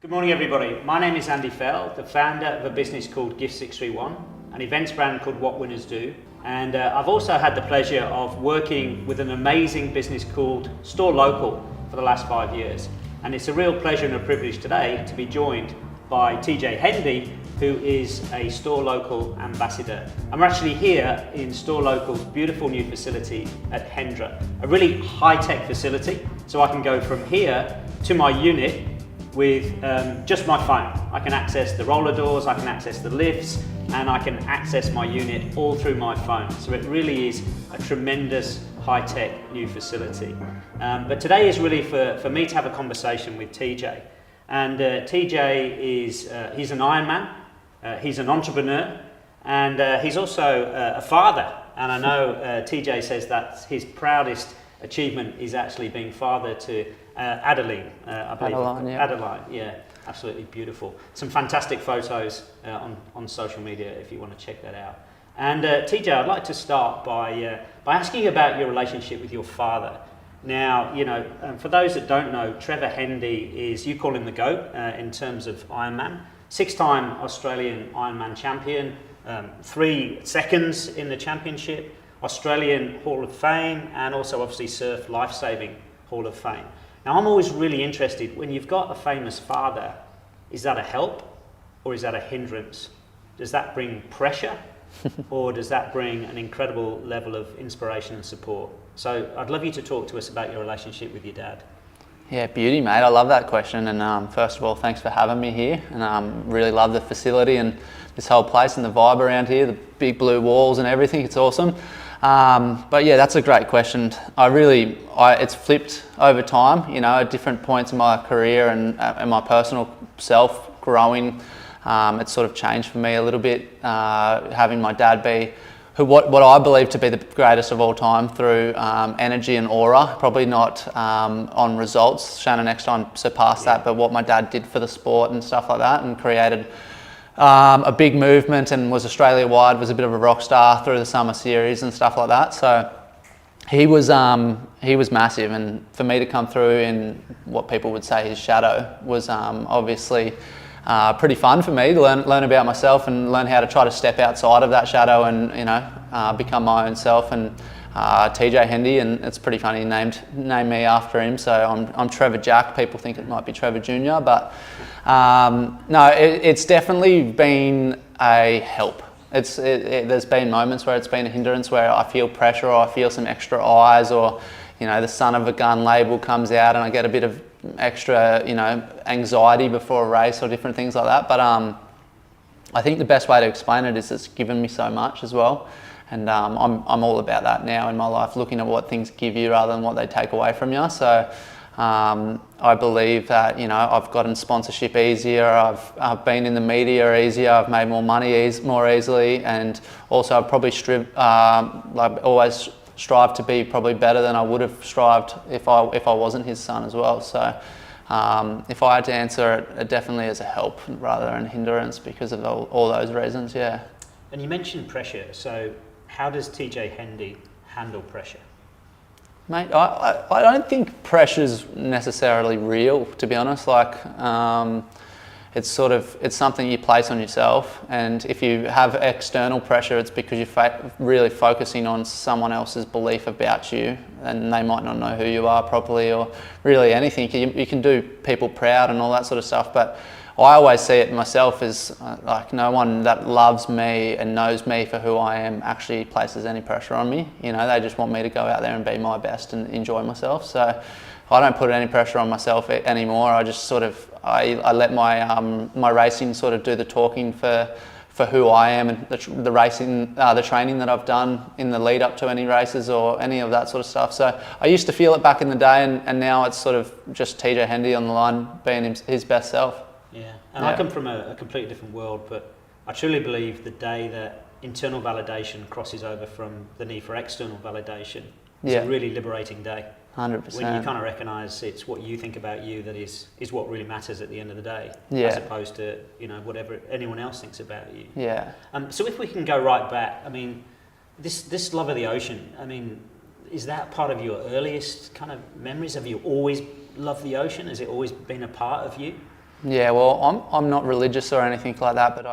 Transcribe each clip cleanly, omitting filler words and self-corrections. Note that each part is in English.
Good morning, everybody. My name is Andy Fell, the founder of a business called Gift 631, an events brand called What Winners Do. And I've also had the pleasure of working with an amazing business called Store Local for the last 5 years. And it's a real pleasure and a privilege today to be joined by TJ Hendy, who is a Store Local ambassador. I'm actually here in Store Local's beautiful new facility at Hendra, a really high-tech facility. So I can go from here to my unit with just my phone. I can access the roller doors, I can access the lifts, and I can access my unit all through my phone. So it really is a tremendous high-tech new facility. But today is really for me to have a conversation with TJ. And TJ is, he's an Ironman, he's an entrepreneur, and he's also a father. And I know TJ says that his proudest achievement is actually being father to Adeline, I believe. Adeline, yeah, absolutely beautiful. Some fantastic photos on social media if you want to check that out. And TJ, I'd like to start by asking you about your relationship with your father. Now, you know, for those that don't know, Trevor Hendy is, you call him the GOAT in terms of Ironman. 6-time Australian Ironman champion, 3 seconds in the championship, Australian Hall of Fame, and also obviously Surf Lifesaving Hall of Fame. Now, I'm always really interested, when you've got a famous father, is that a help or is that a hindrance? Does that bring pressure or does that bring an incredible level of inspiration and support? So I'd love you to talk to us about your relationship with your dad. Yeah, beauty, mate. I love that question. And first of all, thanks for having me here. And really love the facility and this whole place and the vibe around here, the big blue walls and everything. It's awesome. But yeah, that's a great question. It's flipped over time, you know, at different points in my career and my personal self growing. It's sort of changed for me a little bit, having my dad be what I believe to be the greatest of all time through energy and aura, probably not on results. Shannon next time surpassed that, but what my dad did for the sport and stuff like that, and created a big movement, and was Australia-wide, was a bit of a rock star through the summer series and stuff like that. So he was massive, and for me to come through in what people would say his shadow was obviously pretty fun for me to learn about myself and learn how to try to step outside of that shadow and, you know, become my own self. And TJ Hendy, and it's pretty funny, named me after him. So I'm Trevor Jack. People think it might be Trevor Jr., but no, it's definitely been a help. There's been moments where it's been a hindrance, where I feel pressure or I feel some extra eyes, or, you know, the son of a gun label comes out and I get a bit of extra, you know, anxiety before a race or different things like that. But I think the best way to explain it is it's given me so much as well. And I'm all about that now in my life, looking at what things give you rather than what they take away from you. So I believe that, you know, I've gotten sponsorship easier, I've been in the media easier, I've made more money more easily, and also I've probably always strive to be probably better than I would have strived if I wasn't his son as well. So if I had to answer it definitely as a help rather than a hindrance because of all those reasons, yeah. And you mentioned pressure, so how does TJ Hendy handle pressure? Mate, I don't think pressure's necessarily real, to be honest. Like, it's something you place on yourself, and if you have external pressure, it's because you're really focusing on someone else's belief about you, and they might not know who you are properly, or really anything. You can do people proud and all that sort of stuff, but I always see it myself as like no one that loves me and knows me for who I am actually places any pressure on me. You know, they just want me to go out there and be my best and enjoy myself. So I don't put any pressure on myself anymore. I just I let my racing sort of do the talking for who I am, and the racing, the training that I've done in the lead up to any races or any of that sort of stuff. So I used to feel it back in the day, and now it's sort of just TJ Hendy on the line being his best self. Yeah, and I come from a completely different world, but I truly believe the day that internal validation crosses over from the need for external validation is a really liberating day. 100%. When you kind of recognise it's what you think about you that is what really matters at the end of the day, as opposed to, you know, whatever anyone else thinks about you. Yeah. So if we can go right back, I mean, this love of the ocean, I mean, is that part of your earliest kind of memories? Have you always loved the ocean? Has it always been a part of you? Yeah, well, I'm not religious or anything like that, but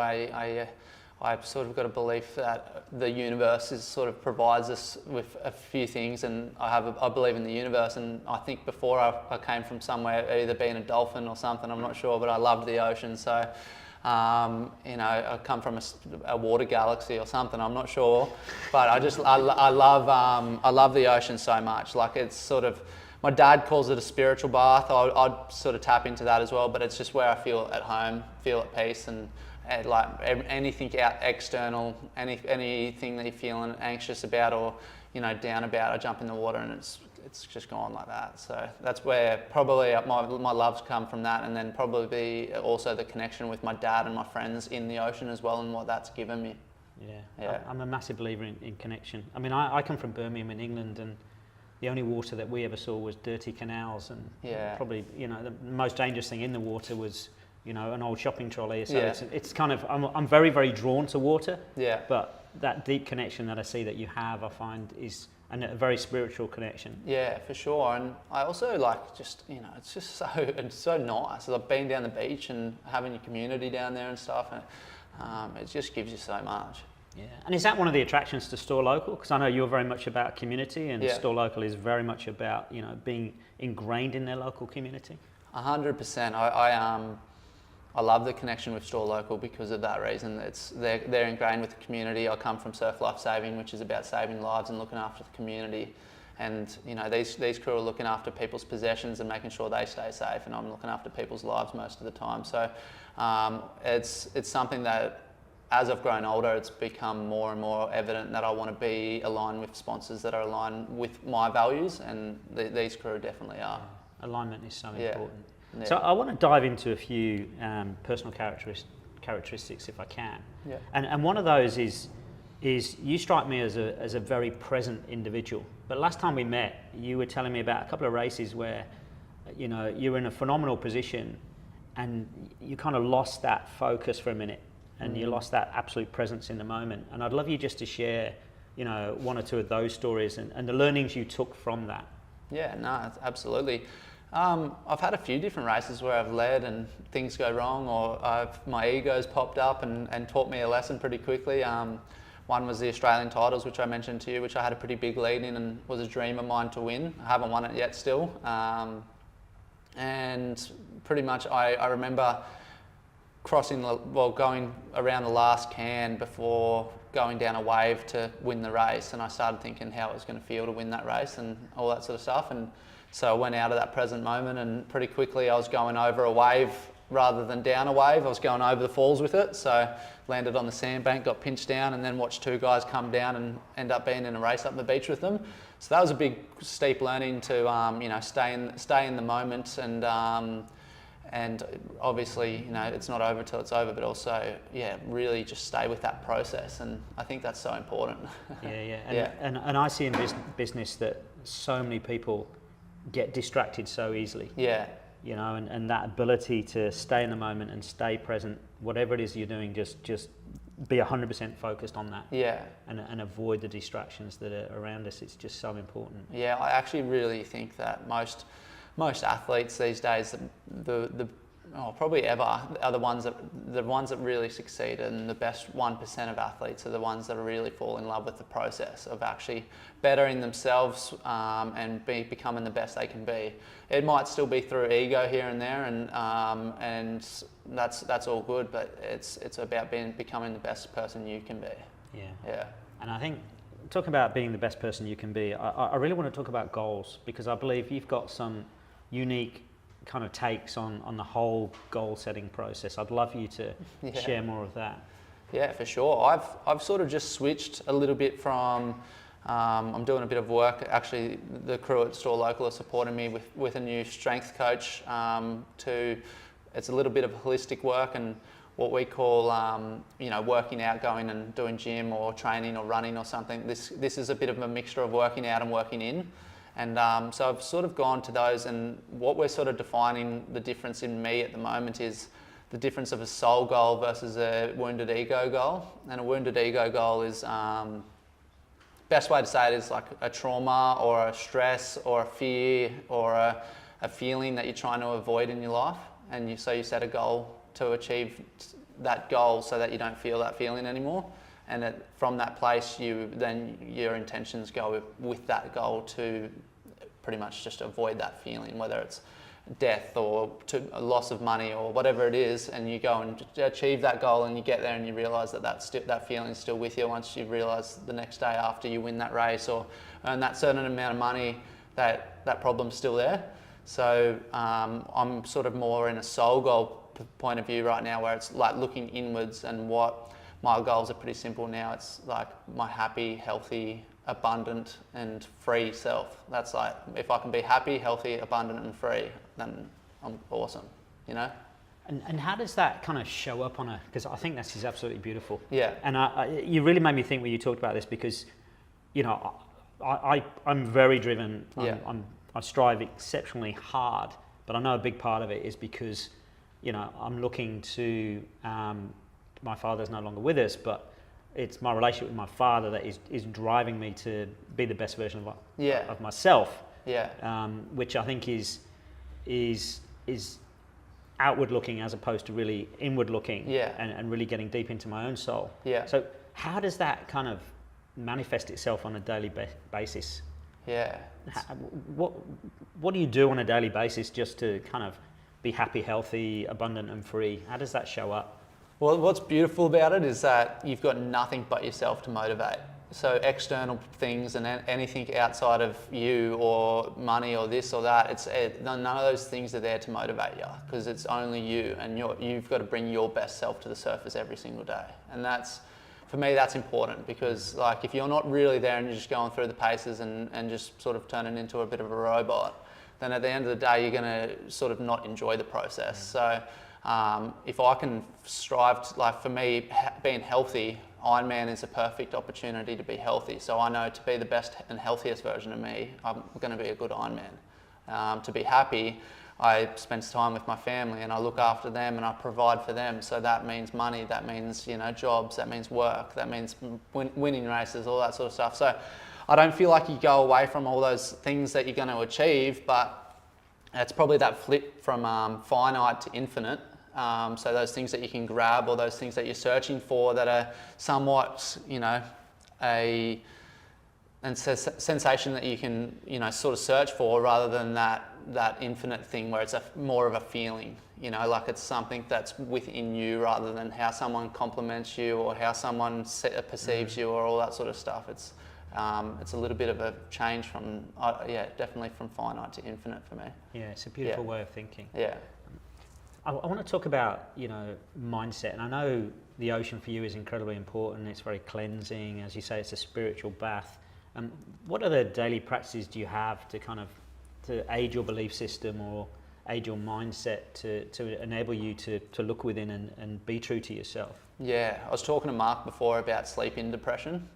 I've sort of got a belief that the universe sort of provides us with a few things, and I believe in the universe, and I think before I came from somewhere, either being a dolphin or something, I'm not sure, but I loved the ocean, so I come from a water galaxy or something, I'm not sure, but I love the ocean so much. Like, it's sort of, my dad calls it a spiritual bath. I'd sort of tap into that as well, but it's just where I feel at home, feel at peace, and like anything out external, anything that you're feeling anxious about or down about, I jump in the water and it's just gone like that. So that's where probably my loves come from, that, and then probably also the connection with my dad and my friends in the ocean as well, and what that's given me. Yeah. I'm a massive believer in connection. I mean, I come from Birmingham in England, and the only water that we ever saw was dirty canals, and probably the most dangerous thing in the water was an old shopping trolley. So it's kind of, I'm very, very drawn to water. Yeah. But that deep connection that I see that you have, I find is a very spiritual connection. Yeah, for sure. And I also like just, it's just so nice. I've been down the beach and having your community down there and stuff, and it just gives you so much. Yeah. And is that one of the attractions to Store Local? Because I know you're very much about community, and Store Local is very much about being ingrained in their local community. 100%. I love the connection with Store Local because of that reason. They're ingrained with the community. I come from SurfLife Saving, which is about saving lives and looking after the community. And these crew are looking after people's possessions and making sure they stay safe, and I'm looking after people's lives most of the time. So it's something that, as I've grown older, it's become more and more evident that I want to be aligned with sponsors that are aligned with my values, and these crew definitely are. Alignment is so important. Yeah. So I want to dive into a few personal characteristics if I can. Yeah. And one of those is you strike me as a very present individual. But last time we met, you were telling me about a couple of races where you were in a phenomenal position and you kind of lost that focus for a minute, and you lost that absolute presence in the moment. And I'd love you just to share, one or two of those stories and the learnings you took from that. Yeah, no, absolutely. I've had a few different races where I've led and things go wrong, or my ego's popped up and taught me a lesson pretty quickly. One was the Australian titles, which I mentioned to you, which I had a pretty big lead in and was a dream of mine to win. I haven't won it yet still. And pretty much I remember going around the last can before going down a wave to win the race, and I started thinking how it was going to feel to win that race and all that sort of stuff. And so I went out of that present moment, and pretty quickly I was going over a wave rather than down a wave. I was going over the falls with it, so landed on the sandbank, got pinched down, and then watched two guys come down and end up being in a race up the beach with them. So that was a big steep learning to stay in the moment, and obviously it's not over till it's over, but also really just stay with that process, and I think that's so important. And I see in business that so many people get distracted so easily. And that ability to stay in the moment and stay present, whatever it is you're doing, just be 100% focused on that. And avoid the distractions that are around us. It's just so important. I actually really think that most athletes these days, probably ever, are the ones that really succeed, and the best 1% of athletes are the ones that really fall in love with the process of actually bettering themselves and becoming the best they can be. It might still be through ego here and there, and that's all good, but it's about becoming the best person you can be. And I think, talking about being the best person you can be, I really want to talk about goals, because I believe you've got some unique kind of takes on the whole goal setting process. I'd love you to share more of that. Yeah, for sure. I've sort of just switched a little bit from, I'm doing a bit of work. Actually, the crew at Store Local are supporting me with a new strength coach. It's a little bit of holistic work and what we call, working out, going and doing gym or training or running or something. This is a bit of a mixture of working out and working in. And so I've sort of gone to those, and what we're sort of defining the difference in me at the moment is the difference of a soul goal versus a wounded ego goal. And a wounded ego goal is, best way to say it is like a trauma or a stress or a fear or a feeling that you're trying to avoid in your life. and so you set a goal to achieve that goal so that you don't feel that feeling anymore. And from that place, your intentions go with that goal to pretty much just avoid that feeling, whether it's death or a loss of money or whatever it is, and you go and achieve that goal, and you get there and you realise that feeling is still with you once you realise the next day after you win that race or earn that certain amount of money that problem's still there. So I'm sort of more in a soul goal point of view right now, where it's like looking inwards, and what my goals are pretty simple now. It's like my happy, healthy, abundant and free self. That's like, if I can be happy, healthy, abundant and free, then I'm awesome, you know? And how does that kind of show up because I think this is absolutely beautiful. Yeah. And you really made me think when you talked about this, because, you know, I'm very driven. I strive exceptionally hard, but I know a big part of it is because, you know, I'm looking to, my father's no longer with us, but it's my relationship with my father that is driving me to be the best version of myself. Yeah. Which I think is outward looking as opposed to really inward looking. Yeah. And really getting deep into my own soul. Yeah. So how does that kind of manifest itself on a daily basis? Yeah. What do you do on a daily basis just to kind of be happy, healthy, abundant and free? How does that show up? Well, what's beautiful about it is that you've got nothing but yourself to motivate. So external things and anything outside of you or money or this or that, none of those things are there to motivate you, because it's only you, and you've got to bring your best self to the surface every single day. And for me, that's important, because like if you're not really there and you're just going through the paces and just sort of turning into a bit of a robot, then at the end of the day, you're going to sort of not enjoy the process. So if I can strive to, like for me, being healthy, Ironman is a perfect opportunity to be healthy. So I know to be the best and healthiest version of me, I'm going to be a good Ironman. To be happy, I spend time with my family and I look after them and I provide for them. So that means money, that means, you know, jobs, that means work, that means winning races, all that sort of stuff. So I don't feel like you go away from all those things that you're going to achieve, but it's probably that flip from finite to infinite. So those things that you can grab, or those things that you're searching for that are somewhat, you know, a sensation that you can, you know, sort of search for, rather than that infinite thing where it's more of a feeling, you know, like it's something that's within you rather than how someone compliments you or how someone perceives you or all that sort of stuff. It's a little bit of a change from, definitely from finite to infinite for me. Yeah, it's a beautiful way of thinking. Yeah. I want to talk about, you know, mindset, and I know the ocean for you is incredibly important. It's very cleansing, as you say, it's a spiritual bath. What other daily practices do you have to aid your belief system or aid your mindset to enable you to look within and be true to yourself? Yeah, I was talking to Mark before about sleep-in depression.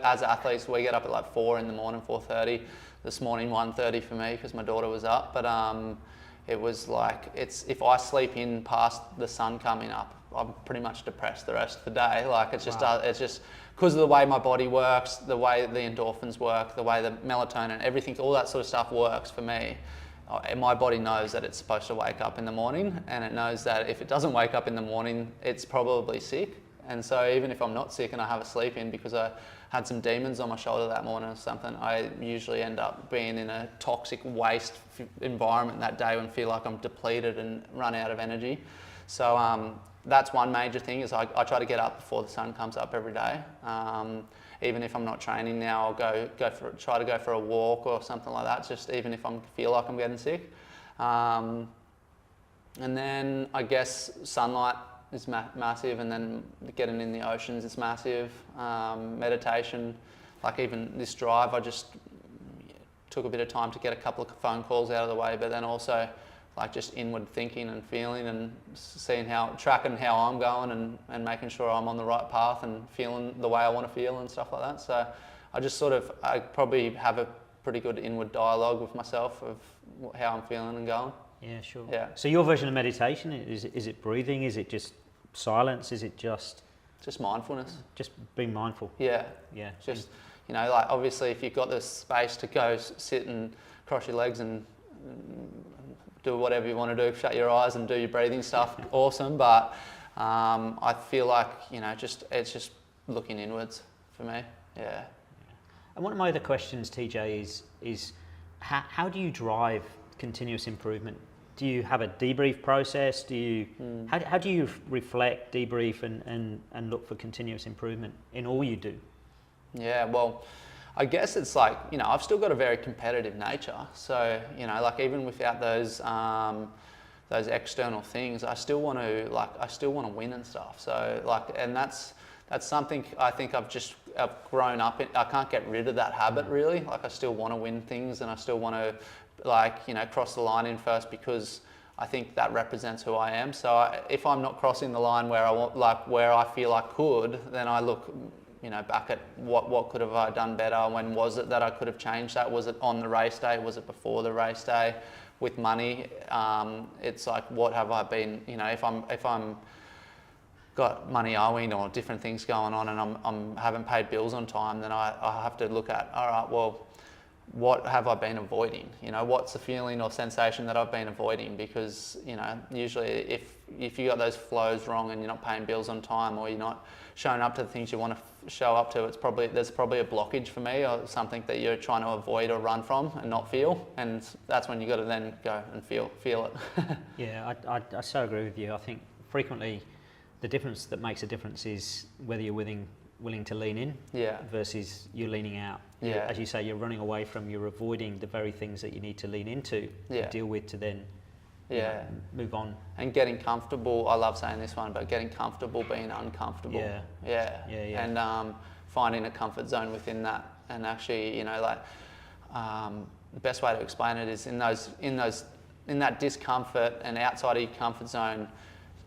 As athletes, we get up at like 4 in the morning, 4:30. This morning, 1:30 for me because my daughter was up. But it was like, if I sleep in past the sun coming up, I'm pretty much depressed the rest of the day. Like it's just because of the way my body works, the way the endorphins work, the way the melatonin, everything, all that sort of stuff works for me. My body knows that it's supposed to wake up in the morning, and it knows that if it doesn't wake up in the morning, it's probably sick. And so even if I'm not sick and I have a sleep in because I had some demons on my shoulder that morning or something, I usually end up being in a toxic waste environment that day and feel like I'm depleted and run out of energy. So that's one major thing, is I try to get up before the sun comes up every day. Even if I'm not training now, I'll try to go for a walk or something like that, just even if I feel like I'm getting sick. And then I guess sunlight is massive, and then getting in the oceans is massive. Meditation, like even this drive, I just took a bit of time to get a couple of phone calls out of the way, but then also like just inward thinking and feeling and tracking how I'm going and making sure I'm on the right path and feeling the way I want to feel and stuff like that. So I probably have a pretty good inward dialogue with myself of how I'm feeling and going. Yeah, sure. Yeah. So your version of meditation, is it breathing? Is it just silence? Is it just mindfulness? Just being mindful. Yeah. Yeah. Just, you know, like obviously if you've got the space to go sit and cross your legs and do whatever you want to do, shut your eyes and do your breathing stuff, awesome. But I feel like, it's just looking inwards for me. Yeah. And one of my other questions, TJ, is how do you drive continuous improvement? Do you have a debrief process? How do you reflect, debrief, and look for continuous improvement in all you do? Yeah, well, I guess it's like, I've still got a very competitive nature. So, like even without those external things, I still want to win and stuff. So and that's something I think I've grown up in. I can't get rid of that habit really. Like I still want to win things, and I still want to cross the line in first, because I think that represents who I am. So if I'm not crossing the line where I feel I could, then I look back at what could have I done better? When was it that I could have changed that? Was it on the race day? Was it before the race day? With money, it's like, what have I been? If I'm got money owing or different things going on, and I'm haven't paid bills on time, then I have to look at, all right, well, what have I been avoiding? What's the feeling or sensation that I've been avoiding? Because usually if you got those flows wrong and you're not paying bills on time, or you're not showing up to the things you want to show up to, there's probably a blockage for me, or something that you're trying to avoid or run from and not feel. And that's when you got to then go and feel it. Yeah, I so agree with you. I think frequently the difference that makes a difference is whether you're willing to lean in, versus you're leaning out. Yeah. As you say, you're running away from, you're avoiding the very things that you need to lean into, to deal with, to then move on. And getting comfortable, I love saying this one, but getting comfortable being uncomfortable. Yeah. And finding a comfort zone within that. And actually, the best way to explain it is in that discomfort and outside of your comfort zone,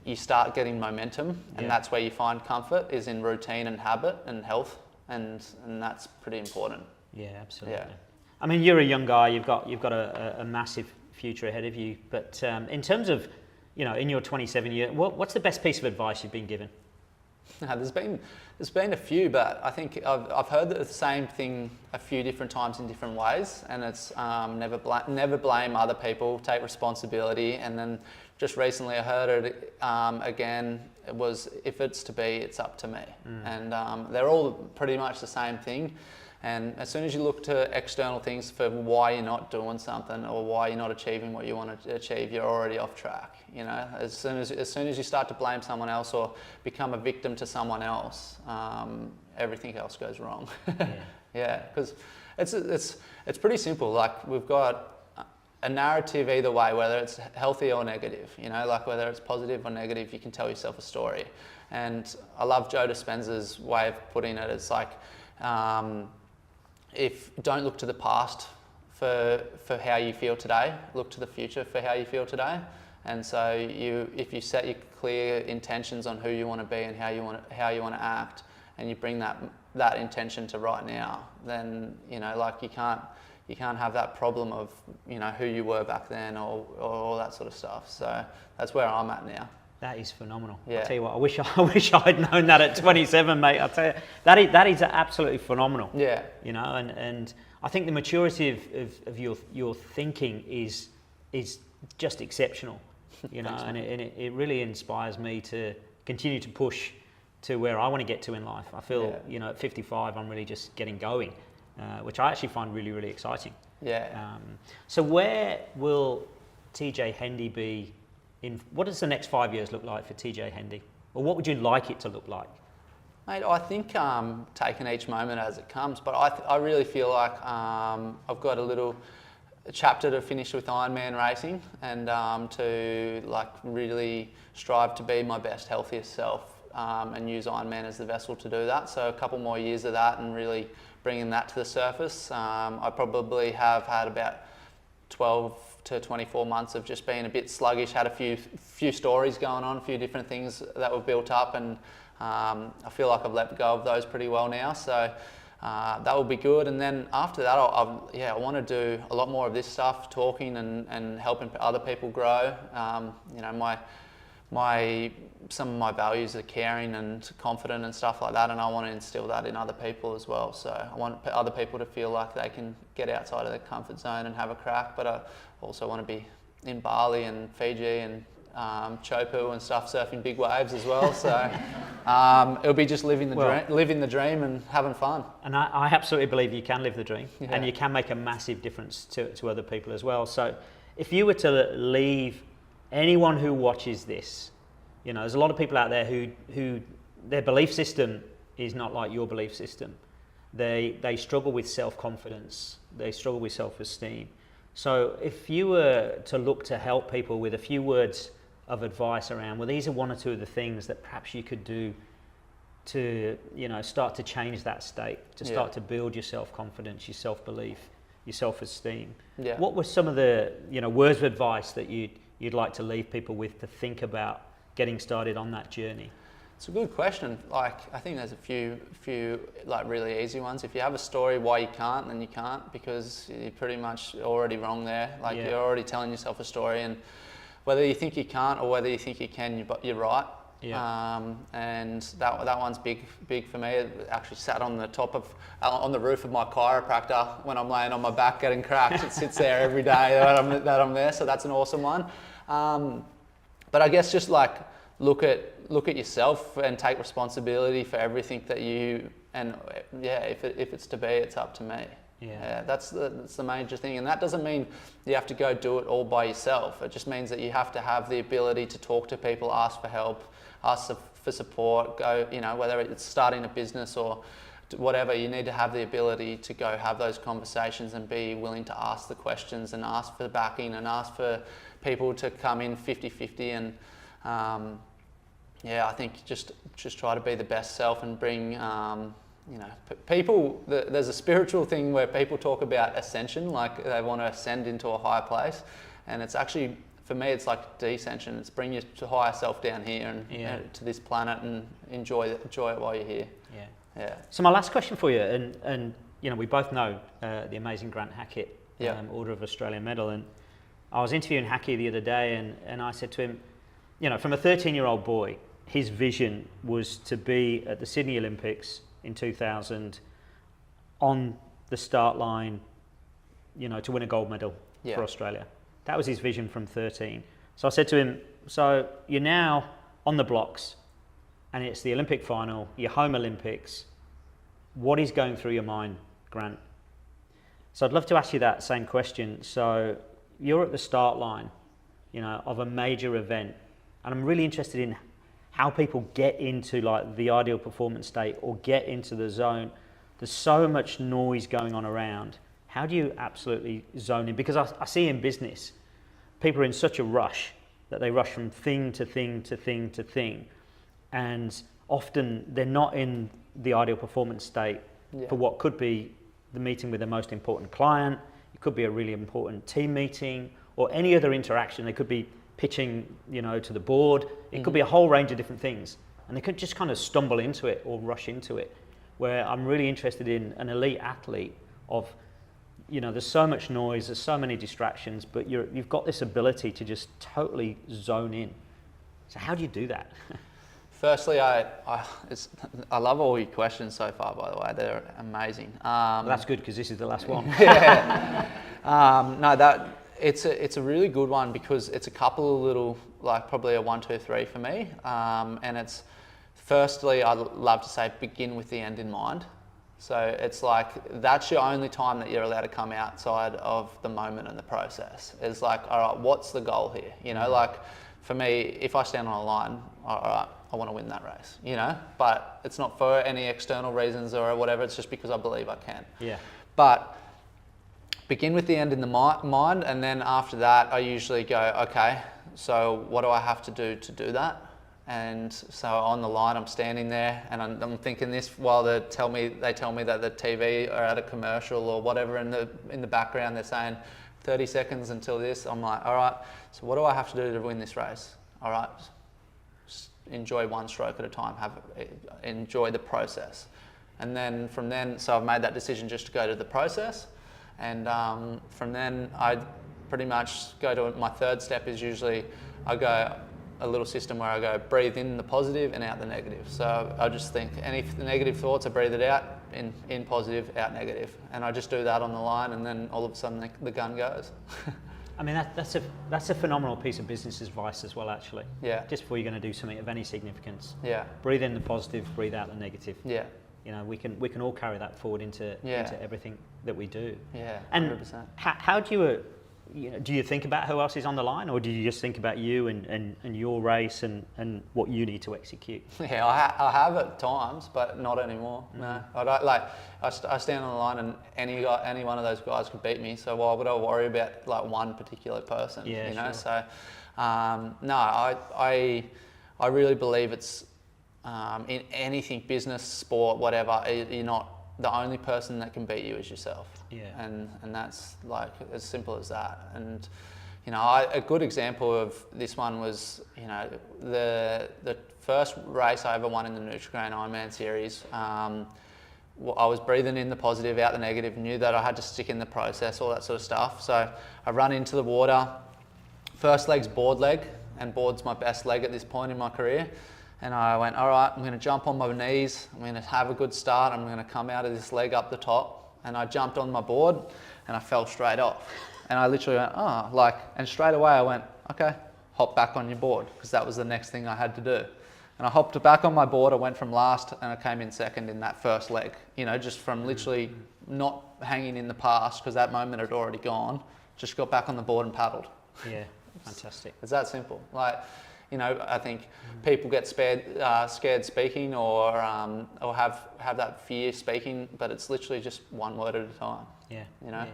you start getting momentum, and that's where you find comfort, is in routine and habit and health, and that's pretty important. Yeah, absolutely. Yeah. I mean, you're a young guy. You've got a massive future ahead of you. But in terms of, in your 27 years, what's the best piece of advice you've been given? There's been a few, but I think I've heard the same thing a few different times in different ways, and it's never blame other people, take responsibility. And then just recently I heard it again. It was, if it's to be, it's up to me. And they're all pretty much the same thing. And as soon as you look to external things for why you're not doing something, or why you're not achieving what you want to achieve, you're already off track. As soon as you start to blame someone else or become a victim to someone else, everything else goes wrong. Yeah, because it's pretty simple. Like, we've got a narrative either way, whether it's healthy or negative. Whether it's positive or negative, you can tell yourself a story. And I love Joe Dispenza's way of putting it. It's like, don't look to the past for how you feel today, look to the future for how you feel today. And so if you set your clear intentions on who you want to be and how you want to act, and you bring that intention to right now, then you can't have that problem of who you were back then, or all that sort of stuff. So that's where I'm at now. That is phenomenal. Yeah. I'll tell you what, I wish I'd known that at 27, mate. I'll tell you, that is absolutely phenomenal. Yeah. And I think the maturity of your thinking is just exceptional. And it really inspires me to continue to push to where I want to get to in life. I feel, at 55, I'm really just getting going, which I actually find really, really exciting. Yeah. So where will TJ Hendy be? What does the next 5 years look like for TJ Hendy? Or what would you like it to look like? Mate, I think taking each moment as it comes, but I really feel like I've got a little chapter to finish with Ironman racing, and to really strive to be my best, healthiest self, and use Ironman as the vessel to do that. So a couple more years of that, and really bringing that to the surface. I probably have had about 12 to 24 months of just being a bit sluggish, had a few stories going on, a few different things that were built up, and I feel like I've let go of those pretty well now. So that will be good. And then after that, I want to do a lot more of this stuff, talking and helping other people grow. some of my values are caring and confident and stuff like that, and I want to instill that in other people as well. So I want other people to feel like they can get outside of their comfort zone and have a crack, but I also want to be in Bali and Fiji and Chopu and stuff, surfing big waves as well. So it'll be just living the dream and having fun. And I absolutely believe you can live the dream, Yeah. and you can make a massive difference to other people as well. So if you were to leave anyone who watches this, you know, there's a lot of people out there who their belief system is not like your belief system. They struggle with self-confidence. They struggle with self-esteem. So if you were to look to help people with a few words of advice around, well, these are one or two of the things that perhaps you could do to, you know, start to change that state, to start to build your self-confidence, your self-belief, your self-esteem. Yeah. What were some of the, you know, words of advice that you'd like to leave people with to think about getting started on that journey? It's a good question. Like, I think there's a few like really easy ones. If you have a story why you can't, then you can't, because you're pretty much already wrong there. Like, you're already telling yourself a story, and whether you think you can't or whether you think you can, you're right. Yeah. And that one's big for me. It actually sat on the roof of my chiropractor when I'm laying on my back getting cracked. It sits there every day that I'm there. So that's an awesome one. But I guess just like look at yourself and take responsibility for everything that you, and if it's to be, it's up to me. Yeah, that's the major thing, and that doesn't mean you have to go do it all by yourself. It just means that you have to have the ability to talk to people, ask for help, ask for support. Go, you know, whether it's starting a business or whatever, you need to have the ability to go have those conversations and be willing to ask the questions and ask for backing and ask for people to come in 50-50 and I think just try to be the best self and bring people. There's a spiritual thing where people talk about ascension, like they want to ascend into a higher place, and it's actually, for me, it's like descension. It's bring your higher self down here and to this planet and enjoy it while you're here. Yeah. So my last question for you, and you know, we both know the amazing Grant Hackett, Order of Australian Medal, and I was interviewing Hackey the other day, and I said to him, you know, from a 13-year-old boy, his vision was to be at the Sydney Olympics in 2000 on the start line, you know, to win a gold medal for Australia. That was his vision from 13. So I said to him, so you're now on the blocks and it's the Olympic final, your home Olympics. What is going through your mind, Grant? So I'd love to ask you that same question. So you're at the start line, you know, of a major event, and I'm really interested in how people get into like the ideal performance state or get into the zone. There's so much noise going on around. How do you absolutely zone in? Because I see in business, people are in such a rush that they rush from thing to thing to thing to thing, and often they're not in the ideal performance state for what could be the meeting with the most important client. It could be a really important team meeting or any other interaction. They could be pitching, you know, to the board. It could be a whole range of different things, and they could just kind of stumble into it or rush into it. Where I'm really interested in an elite athlete of, you know, there's so much noise, there's so many distractions, but you've got this ability to just totally zone in. So how do you do that? Firstly, I love all your questions so far, by the way. They're amazing. Well, that's good, because this is the last one. It's a really good one, because it's a couple of little, like probably a 1, 2, 3 for me. And it's, firstly, I love to say, begin with the end in mind. So it's like, that's your only time that you're allowed to come outside of the moment and the process. It's like, all right, what's the goal here? You know, like for me, if I stand on a line, all right, I want to win that race, you know, but it's not for any external reasons or whatever. It's just because I believe I can. Yeah. But begin with the end in the mind, and then after that, I usually go, okay, so what do I have to do that? And so on the line, I'm standing there, and I'm thinking this while they tell me that the TV are at a commercial or whatever in the background. They're saying 30 seconds until this. I'm like, all right, so what do I have to do to win this race? All right, just enjoy one stroke at a time. Enjoy the process, and then from then, so I've made that decision just to go to the process. And from then, I pretty much go to my third step is usually I go, a little system where I go breathe in the positive and out the negative. So I just think any negative thoughts, I breathe it out, in positive, out negative. And I just do that on the line, and then all of a sudden the gun goes. I mean, that's a phenomenal piece of business advice as well, actually. Yeah. Just before you're going to do something of any significance. Yeah. Breathe in the positive, breathe out the negative. Yeah. You know, we can all carry that forward into everything that we do. Yeah. And 100%. how do do you think about who else is on the line, or do you just think about you and your race and what you need to execute? Yeah, I have at times, but not anymore. No, I don't I stand on the line, and any one of those guys could beat me. So why would I worry about like one particular person? Yeah, you know. sure. So no, I really believe it's in anything, business, sport, whatever. You're not the only person that can beat you is yourself. Yeah. And that's like as simple as that. And you know, a good example of this one was, you know, the first race I ever won in the Nutrigrain Ironman series. I was breathing in the positive, out the negative, knew that I had to stick in the process, all that sort of stuff. So I run into the water. First leg's board leg, and board's my best leg at this point in my career. And I went, all right, I'm going to jump on my knees. I'm going to have a good start. I'm going to come out of this leg up the top. And I jumped on my board and I fell straight off. And I literally went, and straight away I went, okay, hop back on your board, because that was the next thing I had to do. And I hopped back on my board. I went from last and I came in second in that first leg, you know, just from literally not hanging in the past, because that moment had already gone. Just got back on the board and paddled. Yeah, fantastic. It's that simple. Like, you know, I think people get scared speaking, or have that fear speaking, but it's literally just one word at a time. Yeah. You know.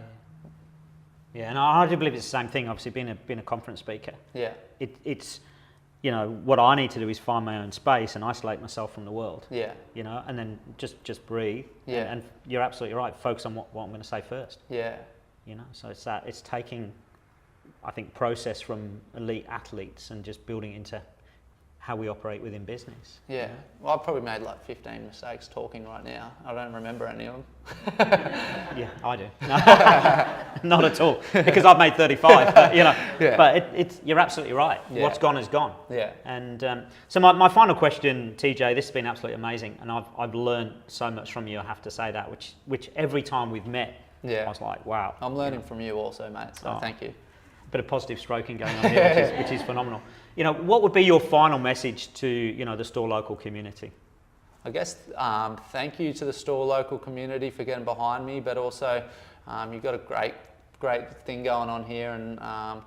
Yeah, and I do believe it's the same thing. Obviously, being a conference speaker. Yeah. It's, you know, what I need to do is find my own space and isolate myself from the world. Yeah. You know, and then just breathe. Yeah. And you're absolutely right. Focus on what I'm going to say first. Yeah. You know, so it's taking, I think, process from elite athletes and just building into how we operate within business. Yeah. You know? Well, I've probably made like 15 mistakes talking right now. I don't remember any of them. Yeah, I do. No, not at all, because I've made 35. But, you know, but you're absolutely right. Yeah. What's gone is gone. Yeah. And so my final question, TJ, this has been absolutely amazing, and I've learned so much from you. I have to say that, which every time we've met, I was like, wow. I'm learning from you also, mate. So thank you. Bit of positive stroking going on here, which is phenomenal. You know, what would be your final message to, you know, the Store Local community? I guess thank you to the Store Local community for getting behind me, but also you've got a great thing going on here, and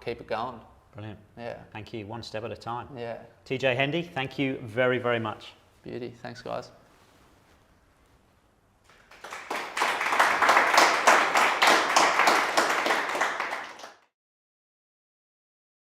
keep it going. Brilliant. Yeah. Thank you. One step at a time. Yeah. TJ Hendy, thank you very, very much. Beauty. Thanks, guys.